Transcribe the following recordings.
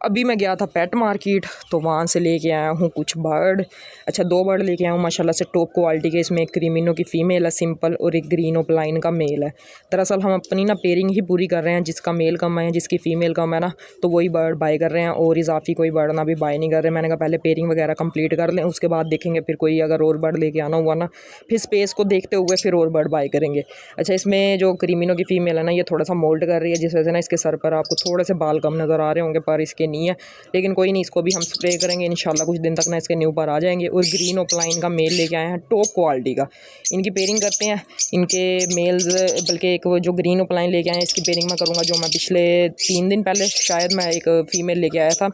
अभी मैं गया था पेट मार्केट, तो वहाँ से लेके आया हूँ कुछ बर्ड। अच्छा, 2 बर्ड लेके आया हूँ माशाल्लाह से टॉप क्वालिटी के। इसमें एक क्रीमिनो की फ़ीमेल है सिंपल, और एक ग्रीन ओपलाइन का मेल है। दरअसल हम अपनी ना पेयरिंग ही पूरी कर रहे हैं, जिसका मेल कम है जिसकी फ़ीमेल कम है ना, तो वही बर्ड बाय कर रहे हैं, और इजाफी कोई बर्ड ना भी बाय नहीं कर रहे। मैंने कहा पहले पेयरिंग वगैरह कंप्लीट कर लें, उसके बाद देखेंगे फिर कोई अगर और बर्ड लेके आना हुआ ना, फिर स्पेस को देखते हुए फिर और बर्ड बाय करेंगे। अच्छा, इसमें जो क्रीमिनो की फ़ीमेल है ना, ये थोड़ा सा मोल्ट कर रही है, जिस वजह से ना इसके सर पर आपको थोड़े से बाल कम नज़र आ रहे होंगे, पर इसके नहीं है। लेकिन कोई नहीं, इसको भी हम स्प्रे करेंगे इंशाल्लाह, कुछ दिन तक ना इसके न्यू पर आ जाएंगे। और ग्रीन ओपलाइन का मेल लेके आए हैं टॉप क्वालिटी का, इनकी पेयरिंग करते हैं। इनके मेल्स, बल्कि एक जो ग्रीन ओपलाइन लेके आए हैं इसकी पेयरिंग मैं करूँगा, जो मैं पिछले 3 दिन पहले शायद मैं एक फ़ीमेल लेके आया था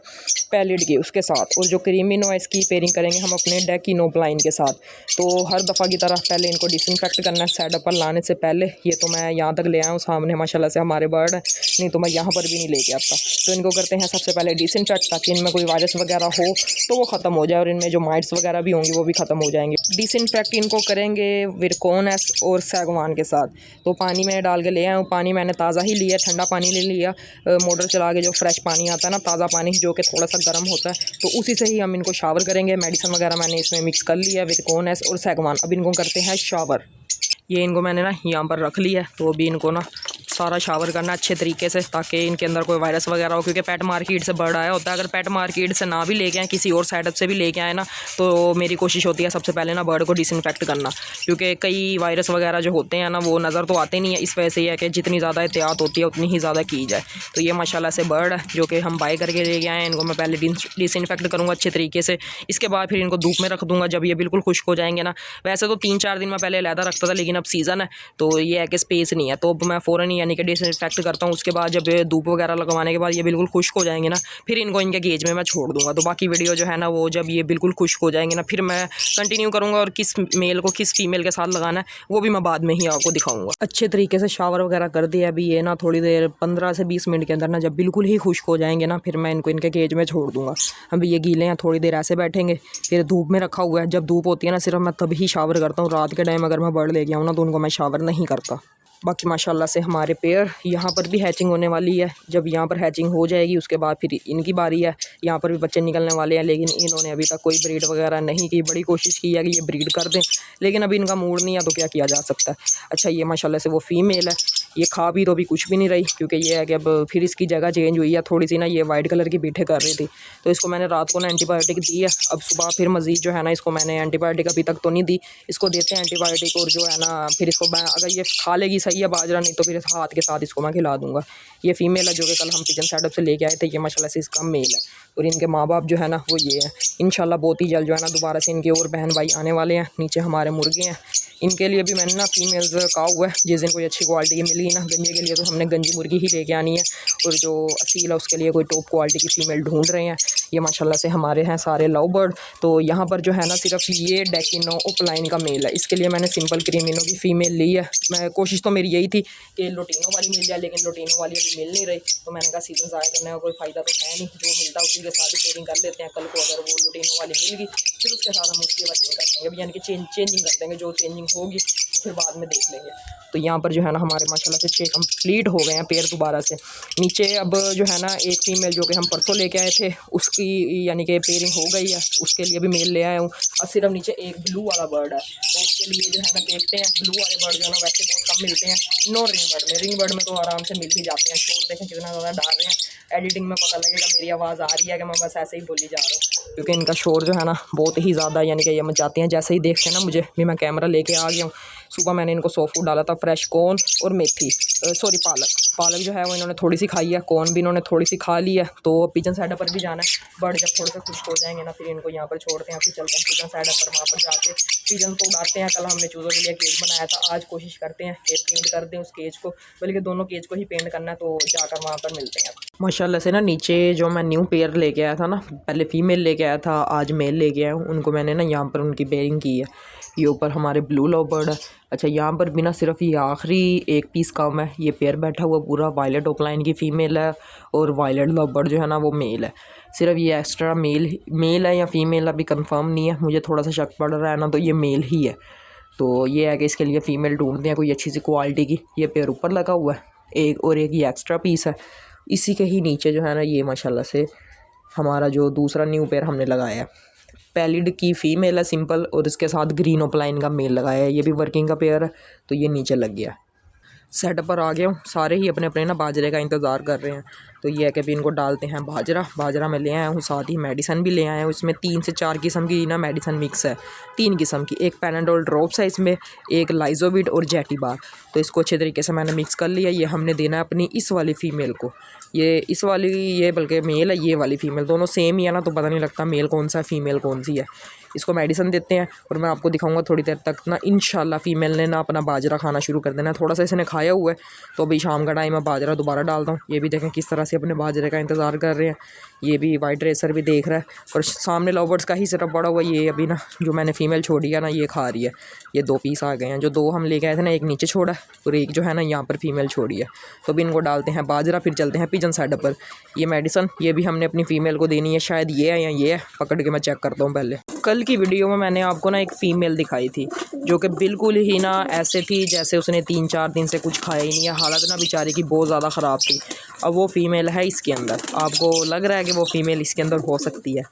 पैलिड की, उसके साथ। और जो क्रीमिनो है इसकी पेयरिंग करेंगे हम अपने डेकिनो ओपलाइन के साथ। तो हर दफ़ा की तरह पहले इनको डिसइंफेक्ट करना है सेटअप पर लाने से पहले। ये तो मैं यहाँ तक ले आया हूँ, सामने माशाल्लाह से हमारे बर्ड है, नहीं तो मैं यहाँ पर भी नहीं लेके आता। तो इनको करते हैं सबसे पहले डिसइंफेक्ट, ताकि इनमें कोई वायरस वगैरह हो तो वो ख़त्म हो जाए, और इनमें जो माइट्स वगैरह भी होंगी वो भी ख़त्म हो जाएंगे। डिसइंफेक्ट इनको करेंगे विरकोनस और सैगवान के साथ। तो पानी में डाल के ले आया हूँ, पानी मैंने ताज़ा ही लिया, ठंडा पानी नहीं लिया। मोटर चला के जो फ्रेश पानी आता है ना, ताज़ा पानी जो कि थोड़ा सा गर्म होता है, तो उसी से ही हम इनको शावर करेंगे। मेडिसिन वगैरह मैंने इसमें मिक्स कर लिया है, विरकोनस और सैगवान। अब इनको करते हैं शावर। ये इनको मैंने ना यहाँ पर रख लिया है, तो अभी इनको ना सारा शावर करना अच्छे तरीके से, ताकि इनके अंदर कोई वायरस वगैरह हो, क्योंकि पेट मार्केट से बर्ड आया होता है। अगर पेट मार्केट से ना भी लेके आए, किसी और सेटअप से भी लेके आए ना, तो मेरी कोशिश होती है सबसे पहले ना बर्ड को डिसइंफेक्ट करना, क्योंकि कई वायरस वगैरह जो होते हैं ना वो नज़र तो आते नहीं है। इस वजह से यह है कि जितनी ज़्यादा एहतियात होती है उतनी ही ज़्यादा की जाए। तो ये माशाल्लाह से बर्ड है जो कि हम बाय करके लेके आए हैं। इनको मैं पहले डिसइंफेक्ट करूँगा अच्छे तरीके से, इसके बाद फिर इनको धूप में रख दूँगा जब ये बिल्कुल खुश्क हो जाएंगे ना। वैसे तो 3-4 दिन मैं पहले अलहदा रखता था, लेकिन अब सीज़न है तो ये है कि स्पेस नहीं है, तो अब मैं फ़ौरन ही यानी कि डिसइंफेक्ट करता हूँ। उसके बाद जब धूप वगैरह लगवाने के बाद ये बिल्कुल खुश्क हो जाएंगे ना, फिर इनको इनके गेज में मैं छोड़ दूँगा। तो बाकी वीडियो जो है ना, वो जब ये बिल्कुल खुश्क हो जाएंगे ना, फिर मैं कंटिन्यू करूँगा, और किस मेल को किस फीमेल के साथ लगाना है वो भी मैं बाद में ही आपको दिखाऊँगा। अच्छे तरीके से शावर वगैरह कर दिया। अभी ये ना थोड़ी देर 15 से 20 मिनट के अंदर ना, जब बिल्कुल ही खुश्क हो जाएंगे ना, फिर मैं इनको इनके गेज में छोड़ दूँगा। अभी ये गीले हैं, थोड़ी देर ऐसे बैठेंगे, फिर धूप में रखा हुआ है। जब धूप होती है ना, सिर्फ मैं तभी शावर करता हूँ। रात के टाइम अगर मैं बर्ड ले गया हूँ ना, तो उनको मैं शावर नहीं करता। बाकी माशाल्लाह से हमारे पेयर यहाँ पर भी हैचिंग होने वाली है। जब यहाँ पर हैचिंग हो जाएगी उसके बाद फिर इनकी बारी है, यहाँ पर भी बच्चे निकलने वाले हैं। लेकिन इन्होंने अभी तक कोई ब्रीड वगैरह नहीं की। बड़ी कोशिश की है कि ये ब्रीड कर दें, लेकिन अभी इनका मूड नहीं है, तो क्या किया जा सकता है। अच्छा, ये माशाल्लाह से वो फीमेल है, ये खा भी तो अभी कुछ भी नहीं रही, क्योंकि ये है कि अब फिर इसकी जगह चेंज हुई है थोड़ी सी ना। ये वाइट कलर की बीठे कर रही थी, तो इसको मैंने रात को ना एंटीबायोटिक दी है। अब सुबह फिर मज़ीद जो है ना, इसको मैंने एंटीबायोटिक अभी तक तो नहीं दी, इसको देते हैं एंटीबायोटिक। और जो है ना, फिर इसको मैं अगर ये खा लेगी सही है बाजरा, नहीं तो फिर हाथ के साथ इसको मैं खिला दूँगा। ये फीमेल है जो कि कल हम पिजन सेटअप से लेके आए थे। ये माशाल्लाह से इसका मेल है, और इनके माँ बाप जो है ना वो ये है। इंशाल्लाह बहुत ही जल्द जो है ना दोबारा से इनके और बहन भाई आने वाले हैं। नीचे हमारे मुर्गे हैं, इनके लिए भी मैंने ना फीमेल्स कहा हुआ है। जिस दिन कोई अच्छी क्वालिटी की मिली ना गंजे के लिए, तो हमने गंजी मुर्गी ही लेके आनी है, और जो असील है उसके लिए कोई टॉप क्वालिटी की फ़ीमेल ढूंढ रहे हैं। ये माशाल्लाह से हमारे हैं सारे लव बर्ड। तो यहाँ पर जो है ना सिर्फ ये डेकिनो ओपलाइन का मेल है, इसके लिए मैंने सिंपल क्रीमिनो की फ़ीमेल ली है। मैं कोशिश तो मेरी यही थी कि लोटिनो वाली मिल जाए, लेकिन लोटिनो वाली अभी मिल नहीं रही। तो मैंने कहा सीज़न ज़ाया करने का कोई फ़ायदा तो है नहीं, जो मिलता है उसी के साथ ही पेयरिंग कर लेते हैं। कल को अगर वो लोटिनो वाली मिल गई, फिर उसके साथ हम उसकी बच्चे कर देंगे, यानी कि चेंजिंग कर देंगे। जो चेंजिंग होगी वो फिर बाद में देख लेंगे। तो यहाँ पर जो है ना हमारे माशाल्लाह से 6 कंप्लीट हो गए हैं पेयर दोबारा से। नीचे अब जो है ना एक फ़ीमेल जो कि हम परसों लेके आए थे, उसकी यानी कि पेयरिंग हो गई है, उसके लिए भी मेल ले आया हूँ। अब सिर्फ नीचे एक ब्लू वाला बर्ड है, तो उसके लिए जो है ना देखते हैं। ब्लू वाले बर्ड जो है ना वैसे बहुत कम मिलते हैं, नो रिंग बर्ड में। रिंग बर्ड में तो आराम से मिल ही जाते हैं। शोर देखें कितना ज़्यादा डाल रहे हैं, एडिटिंग में पता लगेगा मेरी आवाज़ आ रही है कि मैं बस ऐसे ही बोली जा रहा हूँ, क्योंकि इनका शोर जो है ना बहुत ही ज़्यादा यानी कि ये मचाते हैं। जैसे ही देखते हैं ना मुझे भी, मैं कैमरा लेके आ गया हूँ। सुबह मैंने इनको सॉफ्ट फूड डाला था, फ्रेश कॉर्न और मेथी, सॉरी पालक जो है वो इन्होंने थोड़ी सी खाई है, कॉर्न भी इन्होंने थोड़ी सी खा ली है। तो पिजन सेटअप पर भी जाना है। बर्ड जब थोड़े से खुश्क हो जाएंगे ना, फिर इनको यहाँ पर छोड़ते हैं, फिर चलते हैं पिजन सेटअप पर। वहाँ पर जाके पिजन को उड़ाते हैं। कल हमने चूज़ों के लिए केज बनाया था, आज कोशिश करते हैं कि पेंट कर दें उस केज को, बल्कि दोनों केज को ही पेंट करना है। तो जाकर वहाँ पर मिलते हैं। माशाल्लाह से ना नीचे जो मैं न्यू पेयर लेके आया था ना, पहले फ़ीमेल लेके आया था, आज मेल लेके आया हूँ। उनको मैंने ना यहाँ पर उनकी पेयरिंग की है। ये ऊपर हमारे ब्लू लव बर्ड है। अच्छा, यहाँ पर भी ना सिर्फ ये आखिरी एक पीस कम है। ये पेयर बैठा हुआ पूरा वायलेट ओपलाइन की फ़ीमेल है, और वायलेट लव बर्ड जो है ना वो मेल है। सिर्फ ये एक्स्ट्रा मेल है या फ़ीमेल अभी कंफर्म नहीं है, मुझे थोड़ा सा शक पड़ रहा है ना, तो ये मेल ही है। तो ये है कि इसके लिए फ़ीमेल ढूंढते हैं कोई अच्छी सी क्वालिटी की। ये पेयर ऊपर लगा हुआ है एक, और एक ये एक्स्ट्रा पीस है। इसी के ही नीचे जो है ना ये माशाल्लाह से हमारा जो दूसरा न्यू पेयर हमने लगाया है। पैलिड की फ़ीमेल है सिंपल, और इसके साथ ग्रीन ओपलाइन का मेल लगाया है। ये भी वर्किंग का पेयर है, तो ये नीचे लग गया। सेटअप पर आ गया हूँ, सारे ही अपने अपने ना बाजरे का इंतज़ार कर रहे हैं। तो ये है कि अभी इनको डालते हैं बाजरा मैं ले आया हूँ, साथ ही मेडिसन भी ले आया हूँ। इसमें 3 से 4 किस्म की ना मेडिसन मिक्स है, 3 किस्म की। एक पैनाडोल ड्रॉप्स है इसमें, एक लाइजोविड और जेटी बार। तो इसको अच्छे तरीके से मैंने मिक्स कर लिया। ये हमने देना है अपनी इस वाली फ़ीमेल को। ये इस वाली, ये बल्कि मेल है, ये वाली फ़ीमेल, दोनों सेम ही है ना, तो पता नहीं लगता मेल कौन सा है फ़ीमेल कौन सी है। इसको मेडिसन देते हैं और मैं आपको दिखाऊंगा थोड़ी देर तक ना, इंशाल्लाह फ़ीमेल ने ना अपना बाजरा खाना शुरू कर देना है। थोड़ा सा इसने खाया हुआ है, तो अभी शाम का टाइम है, बाजरा दोबारा डालता हूँ। ये भी देखें किस तरह से अपने बाजरे का इंतज़ार कर रहे हैं। ये भी वाइट रेसर भी देख रहा है, और सामने लवर्स का ही सिर्फ बड़ा हुआ। ये अभी ना जो मैंने फ़ीमेल छोड़ी है ना, ये खा रही है। ये 2 पीस आ गए हैं, जो 2 हम लेके आए थे ना, एक नीचे छोड़ा है और एक जो है ना यहाँ पर फ़ीमेल छोड़ी है। तो अभी इनको डालते हैं बाजरा, फिर चलते हैं पिजन साइड पर। ये मेडिसन ये भी हमने अपनी फ़ीमेल को देनी है, शायद ये है या ये है, पकड़ के मैं चेक करता हूँ पहले। कल की वीडियो में मैंने आपको ना एक फ़ीमेल दिखाई थी, जो कि बिल्कुल ही ना ऐसे थी जैसे उसने 3-4 दिन से कुछ खाया ही नहीं है। हालत ना बेचारे की बहुत ज़्यादा ख़राब थी। अब वो फ़ीमेल है इसके अंदर, आपको लग रहा है कि वो फ़ीमेल इसके अंदर हो सकती है।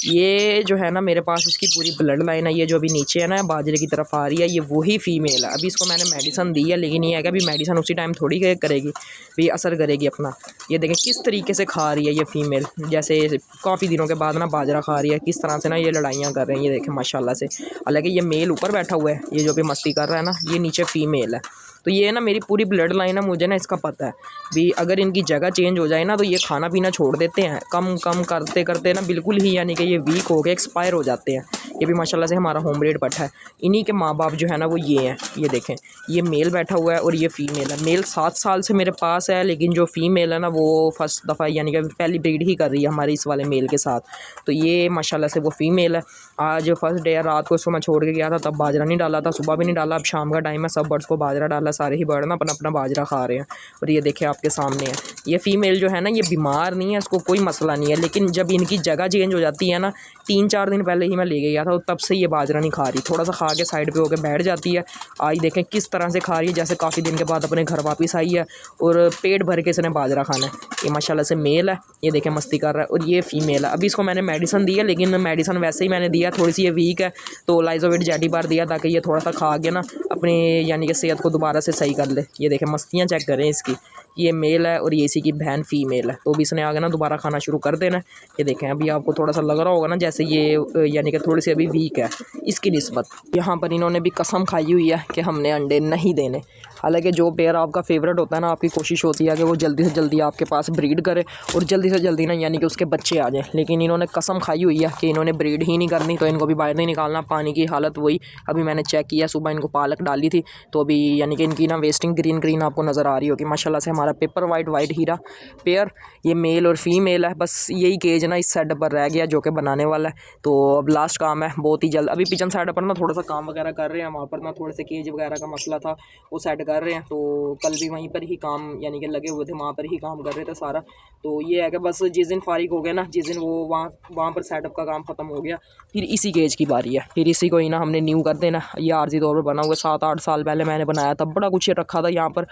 ये जो है ना मेरे पास इसकी पूरी ब्लड लाइन है। ये जो अभी नीचे है ना बाजरे की तरफ आ रही है, ये वही फ़ीमेल है। अभी इसको मैंने मेडिसन दी है, लेकिन ये है कि अभी मेडिसन उसी टाइम थोड़ी करेगी, भी असर करेगी अपना। ये देखें किस तरीके से खा रही है ये फ़ीमेल, जैसे काफ़ी दिनों के बाद ना बाजरा खा रही है। किस तरह से ना ये लड़ाइयाँ कर रहे हैं, ये देखें माशाल्लाह से। हालांकि ये मेल ऊपर बैठा हुआ है, ये जो भी मस्ती कर रहा है ना, ये नीचे फ़ीमेल है। तो ये ना मेरी पूरी ब्लड लाइन है, मुझे ना इसका पता है भी अगर इनकी जगह चेंज हो जाए ना, तो ये खाना पीना छोड़ देते हैं। कम कम करते करते ना बिल्कुल ही, यानी कि ये वीक हो गए, एक्सपायर हो जाते हैं। ये भी माशाल्लाह से हमारा होम ब्रीड पट्ठा है। इन्हीं के माँ बाप जो है ना वो ये हैं। ये देखें, ये मेल बैठा हुआ है और ये फ़ीमेल है। मेल 7 साल से मेरे पास है, लेकिन जो फ़ीमेल है ना वो फर्स्ट दफ़ा यानी कि पहली ब्रीड ही कर रही है हमारे इस वाले मेल के साथ। तो ये माशाल्लाह से वो फ़ीमेल है। आज फर्स्ट डे है, रात को इसको मैं छोड़ के गया था, तब बाजरा नहीं डाला था, सुबह भी नहीं डाला। अब शाम का टाइम है, सब बर्ड्स को बाजरा डाला, सारे ही बर्ड ना अपना अपना बाजरा खा रहे हैं। और ये देखिए आपके सामने है, ये फ़ीमेल जो है ना ये बीमार नहीं है, इसको कोई मसला नहीं है। लेकिन जब इनकी जगह चेंज हो जाती है ना, 3-4 दिन पहले ही मैं ले गया था, तब से ये बाजरा नहीं खा रही। थोड़ा सा खा के साइड पे होकर बैठ जाती है। आज देखें किस तरह से खा रही है, जैसे काफ़ी दिन के बाद अपने घर वापस आई है और पेट भर के इसने बाजरा खाना है। ये माशाल्लाह से मेल है, ये देखें मस्ती कर रहा है, और ये फ़ीमेल है। अभी इसको मैंने मेडिसन दी है, लेकिन मेडिसन वैसे ही मैंने दिया, थोड़ी सी ये वीक है, तो लाइजोविड जेटी बार दिया ताकि ये थोड़ा सा खा के ना अपनी यानी कि सेहत को दोबारा से सही कर ले। ये देखें मस्तियाँ चेक करें इसकी, ये मेल है और ये इसी की बहन फ़ीमेल है। तो भी इसने आगे ना दोबारा खाना शुरू कर देना है। ये देखें अभी आपको थोड़ा सा लग रहा होगा ना जैसे ये यानी कि थोड़ी सी अभी वीक है इसकी निस्बत। यहाँ पर इन्होंने भी कसम खाई हुई है कि हमने अंडे नहीं देने। हालांकि जो पेयर आपका फेवरेट होता है ना, आपकी कोशिश होती है कि वो जल्दी से जल्दी आपके पास ब्रीड करे और जल्दी से जल्दी ना यानी कि उसके बच्चे आ जाएं। लेकिन इन्होंने कसम खाई हुई है कि इन्होंने ब्रीड ही नहीं करनी, तो इनको भी बाहर नहीं निकालना। पानी की हालत वही, अभी मैंने चेक किया, सुबह इनको पालक डाली थी, तो अभी यानी कि इनकी ना वेस्टिंग ग्रीन ग्रीन आपको नज़र आ रही होगी। माशाल्लाह से हमारा पेपर वाइट हीरा पेयर, ये मेल और फीमेल है। बस यही केज ना इस साइड पर रह गया जो कि बनाने वाला है, तो अब लास्ट काम है बहुत ही जल्द। अभी पिछन साइड पर ना थोड़ा सा काम वगैरह कर रहे हैं, वहाँ पर ना थोड़े से केज वगैरह का मसला था, वो सेट कर रहे हैं। तो कल भी वहीं पर ही काम यानी कि लगे हुए थे, वहाँ पर ही काम कर रहे थे सारा। तो ये है कि बस जिस दिन फारिग हो गया ना, जिस दिन वो वहाँ पर सेटअप का काम ख़त्म हो गया, फिर इसी केज की बारी है, फिर इसी को ही ना हमने न्यू कर देना। ये आर्जी तौर पर बना हुआ 7-8 साल पहले मैंने बनाया था, बड़ा कुछ रखा था यहाँ पर।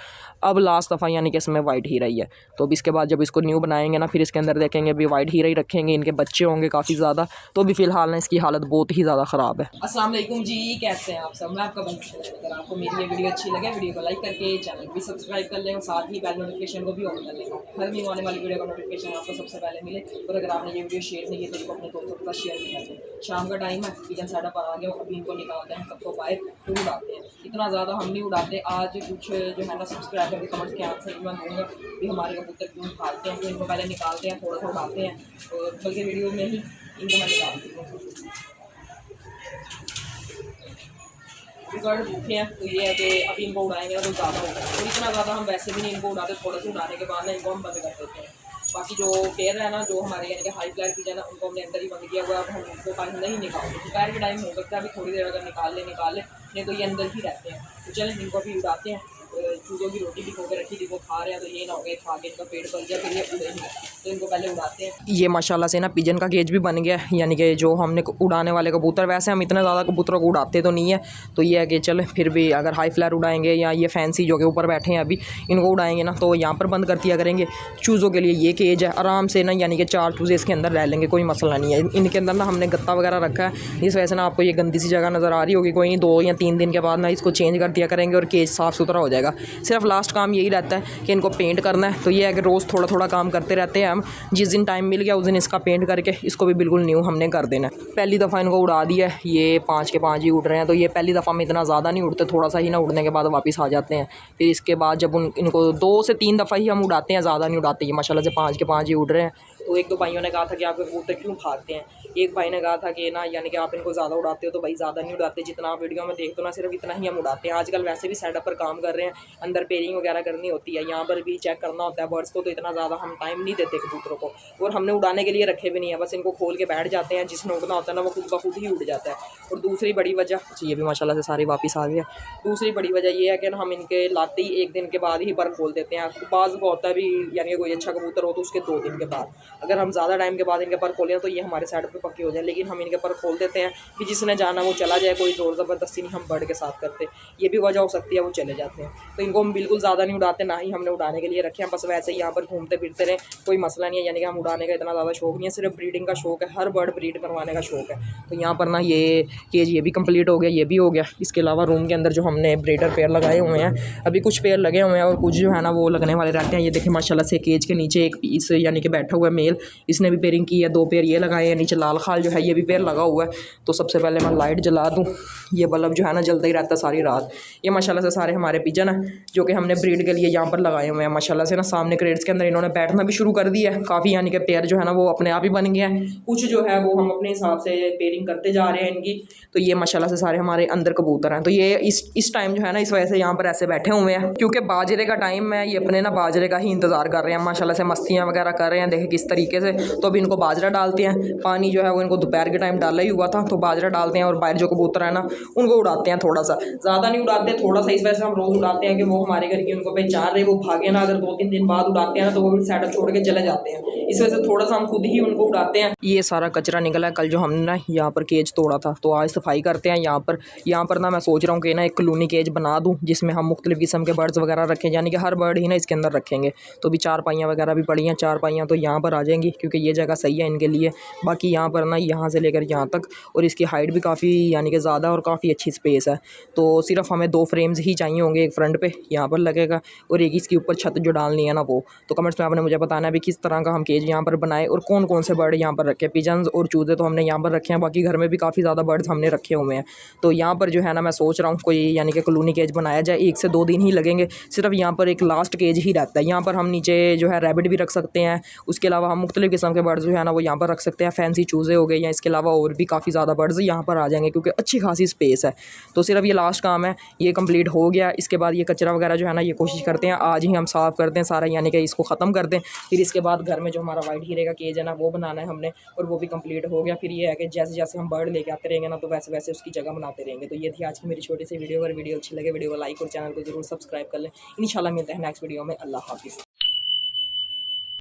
अब लास्ट दफ़ा यानी कि इसमें वाइट हीरा ही है। तो अब इसके बाद जब इसको न्यू बनाएंगे ना, फिर इसके अंदर देखेंगे अभी वाइट हीरा ही रखेंगे, इनके बच्चे होंगे काफ़ी ज़्यादा। तो अभी फ़िलहाल ना इसकी हालत बहुत ही ज़्यादा ख़राब है। अस्सलाम वालेकुम जी, कैसे हैं आप सब? मैं आपका भाई। अगर आपको मेरी ये वीडियो अच्छी लगे, वीडियो को लाइक करके चैनल भी सब्सक्राइब कर लें और साथ ही बेल नोटिफिकेशन को भी ऑन कर लें, हर न्यू आने वाली वीडियो का नोटिफिकेशन आपको सबसे पहले मिले। और अगर आपने ये वीडियो शेयर नहीं की तो इसको अपने दोस्तों के साथ शेयर भी कर दें। शाम का टाइम है, किचन सेटअप पर आ गया, अभी इनको निकालते हैं, सबको बाहर फिर उड़ाते हैं। इतना ज़्यादा हम नहीं उड़ाते। आज कुछ जो है ना सब्सक्राइबर के कमेंट्स के आंसर मैं दूँगा कि हमारे कबूतर क्यों खाते हैं, तो इनको पहले निकालते हैं, थोड़ा सा उड़ाते हैं, और बल्कि वीडियो में ही इनको मैं निकालती हूँ। रिजल्ट भूखे हैं, तो ये है कि अभी इनको उड़ाएंगे ना तो ज़्यादा होगा, और इतना ज़्यादा हम वैसे भी नहीं इनको उड़ाते, थोड़ा सा उड़ाने के बाद ना इनको हम बंद कर देते हैं। बाकी जो पेयर है ना, जो हमारे यानी कि हाई फ्लायर की है ना, उनको हमने अंदर ही बंद किया हुआ है। अब हम उनको बाहर नहीं निकालते, दोपहर के टाइम हो सकता है अभी थोड़ी देर अगर निकाल ले नहीं तो ये अंदर ही रहते हैं। तो चलें इनको अभी उड़ाते हैं। चूज़ों की रोटी भी खो के रखी थी, वो खा रहे हैं, तो ये ना हो गया खा के इनका पेट भर गया फिर ये उड़ेंगे। तो इनको पहले उड़ाते हैं। ये माशाल्लाह से ना पिजन का केज भी बन गया, यानी कि जो हमने उड़ाने वाले कबूतर, वैसे हम इतना ज़्यादा कबूतरों को उड़ाते तो नहीं है, तो ये है कि चल फिर भी अगर हाई फ्लायर उड़ाएंगे या ये फैंसी जो कि ऊपर बैठे हैं अभी, इनको उड़ाएंगे ना तो यहाँ पर बंद कर दिया करेंगे। चूज़ों के लिए ये केज है, आराम से ना यानी कि 4 चूज़े इसके अंदर रह लेंगे, कोई मसला नहीं है। इनके अंदर ना हमने गत्ता वगैरह रखा है, इस वजह से ना आपको ये गंदी सी जगह नज़र आ रही होगी। कोई 2 या 3 दिन के बाद ना इसको चेंज कर दिया करेंगे और केज साफ़ सुथरा हो जाएगा। सिर्फ लास्ट काम यही रहता है कि इनको पेंट करना है, तो ये है कि रोज़ थोड़ा थोड़ा काम करते रहते हैं हम। जिस दिन टाइम मिल गया उस दिन इसका पेंट करके इसको भी बिल्कुल न्यू हमने कर देना है। पहली दफ़ा इनको उड़ा दिया है, ये 5 के 5 ही उड़ रहे हैं, तो ये पहली दफ़ा में इतना ज़्यादा नहीं उड़ते, थोड़ा सा ही ना उड़ने के बाद वापस आ जाते हैं। फिर इसके बाद जब इनको 2 से 3 दफ़ा ही हम उड़ाते हैं, ज़्यादा नहीं उड़ाते। ये माशाल्लाह से 5 के 5 ही उड़ रहे हैं। तो 1-2 भाइयों ने कहा था कि आपके कबूतर क्यों भागते हैं। एक भाई ने कहा था कि ना यानी कि आप इनको ज़्यादा उड़ाते हो, तो भाई ज़्यादा नहीं उड़ाते, जितना आप वीडियो में देखते हो ना सिर्फ इतना ही हम उड़ाते हैं। आजकल वैसे भी सेटअप पर काम कर रहे हैं, अंदर पेयरिंग वगैरह करनी होती है, यहाँ पर भी चेक करना होता है बर्ड्स को, तो इतना ज़्यादा हम टाइम नहीं देते कबूतरों को। और हमने उड़ाने के लिए रखे भी नहीं है, बस इनको खोल के बैठ जाते हैं, जिसने उड़ना होता है ना वो खुद ब खुद ही उड़ जाता है। और दूसरी बड़ी वजह, ये भी माशाल्लाह से सारे वापस आ गया। दूसरी बड़ी वजह ये है कि हम इनके लाते ही 1 दिन के बाद ही पर खोल देते हैं। बाज़ को होता है भी यानी कि कोई अच्छा कबूतर हो तो उसके 2 दिन के बाद, अगर हम ज़्यादा टाइम के बाद इनके पर खोलें तो ये हमारे साइड पे पक्के हो जाए। लेकिन हम इनके पर खोल देते हैं कि जिसने जाना वो चला जाए, कोई ज़ोर ज़बरदस्ती नहीं हम बर्ड के साथ करते। ये भी वजह हो सकती है, वो चले जाते हैं। तो इनको हम बिल्कुल ज़्यादा नहीं उड़ाते, ना ही हमने उड़ाने के लिए रखे हैं, बस वैसे ही यहाँ पर घूमते फिरते रहें, कोई मसला नहीं है। यानी कि हम उड़ाने का इतना ज़्यादा शौक नहीं है, सिर्फ ब्रीडिंग का शौक है, हर बर्ड ब्रीड करवाने का शौक है। तो यहाँ पर ना ये केज ये भी कम्प्लीट हो गया, ये भी हो गया। इसके अलावा रूम के अंदर जो हमने ब्रीडर पेयर लगाए हुए हैं, अभी कुछ पेयर लगे हुए हैं और कुछ जो है ना वो लगने वाले रहते हैं। ये देखें माशाल्लाह से केज के नीचे एक पीस यानी कि बैठा हुआ है मेल, इसने भी पेयरिंग की है। 2 पेयर ये लगाए हैं, नीचे लाल खाल जो है ये भी पेयर लगा हुआ है। तो सबसे पहले मैं लाइट जला दूँ, ये बल्ब जो है ना जलता ही रहता है सारी रात। ये माशाल्लाह से सारे हमारे पिजन हैं जो कि हमने ब्रीड के लिए यहाँ पर लगाए हुए हैं। माशाल्लाह से ना सामने क्रेट्स के अंदर इन्होंने बैठना भी शुरू कर दिया है काफ़ी, यानी कि पेयर जो है ना वो अपने आप ही बन गया है। कुछ जो है वो हम अपने हिसाब से पेयरिंग करते जा रहे हैं इनकी। तो ये माशाल्लाह से सारे हमारे अंदर कबूतर हैं। तो ये इस टाइम जो है ना इस वजह से यहाँ पर ऐसे बैठे हुए हैं क्योंकि बाजरे का टाइम है, ये अपने ना बाजरे का ही इंतज़ार कर रहे हैं। माशाल्लाह से मस्तियाँ वगैरह कर रहे हैं, देखें किस तरीके से। तो अभी इनको बाजरा डालते हैं, पानी जो है वो इनको दोपहर के टाइम डाला ही हुआ था, तो बाजरा डालते हैं और बाहर जो कबूतर है ना उनको उड़ाते हैं। थोड़ा सा ज़्यादा नहीं उड़ाते, थोड़ा सा, इस वजह से हम रोज़ उड़ाते हैं कि वो हमारे घर की उनको पहचान रहे, वो भागे ना। अगर 2-3 दिन बाद उड़ाते हैं ना तो वो भी सेटअप छोड़ के चले जाते हैं, इस वजह से थोड़ा सा हम खुद ही उनको उड़ाते हैं। ये सारा कचरा निकला है कल जो हमने ना यहाँ पर केज तोड़ा था, तो आज सफाई करते हैं। यहाँ पर ना मैं सोच रहा हूँ कि ना एक कॉलोनी केज बना दूँ जिसमें हम मुख्तलिफ़ किस्म के बर्ड्स वगैरह रखें, यानी कि हर बर्ड ही ना इसके अंदर रखेंगे। तो भी 4 पाइयाँ वगैरह भी पड़ी हैं, 4 पाइयाँ तो यहाँ पर आ जाएंगी क्योंकि ये जगह सही है इनके लिए। बाकी यहाँ पर ना यहाँ से लेकर यहाँ तक, और इसकी हाइट भी काफ़ी यानी कि ज़्यादा और काफ़ी अच्छी स्पेस है। तो सिर्फ हमें 2 फ्रेम्स ही चाहिए होंगे, एक फ्रंट पे यहाँ पर लगेगा और एक इसके ऊपर छत जो डालनी है ना वो। तो कमेंट्स में आपने मुझे बताना है भी किस तरह का हम केज यहाँ पर बनाए और कौन कौन से बर्ड यहाँ पर रखे। पिजन्स और चूजे तो हमने यहाँ पर रखे हैं, बाकी घर में भी काफ़ी ज़्यादा बर्ड्स हमने रखे हुए हैं। तो यहाँ पर जो है ना मैं सोच रहा हूँ कोई यानी कि कॉलोनी केज बनाया जाए। 1 से 2 दिन ही लगेंगे, सिर्फ यहाँ पर एक लास्ट केज ही रहता है। यहाँ पर हम नीचे जो है रैबिट भी रख सकते हैं, उसके अलावा हम मुख्तलिफ़ किस्म के बर्ड्स जो है ना वो यहाँ पर रख सकते हैं। फैंसी चूज़े हो गए या इसके अलावा और भी काफ़ी ज़्यादा बर्ड्स यहाँ पर आ जाएंगे क्योंकि अच्छी खासी स्पेस है। तो सिर्फ ये लास्ट काम है, ये कंप्लीट हो गया। इसके बाद ये कचरा वगैरह जो है ना ये कोशिश करते हैं आज ही हम साफ़ करते हैं सारा, यानी कि इसको ख़त्म कर दें। फिर इसके बाद घर में जो हमारा वाइट हीरे का केज है ना वो बनाना है हमने, और वो भी कंप्लीट हो गया। फिर ये है कि जैसे जैसे हम बर्ड लेके आते रहेंगे ना तो वैसे वैसे उसकी जगह बनाते रहेंगे। तो ये थी आज की मेरी छोटी सी वीडियो। अगर वीडियो अच्छी लगे वीडियो को लाइक और चैनल को जरूर सब्सक्राइब कर लें। इंशाल्लाह मिलते हैं नेक्स्ट वीडियो में। अल्लाह हाफिज़।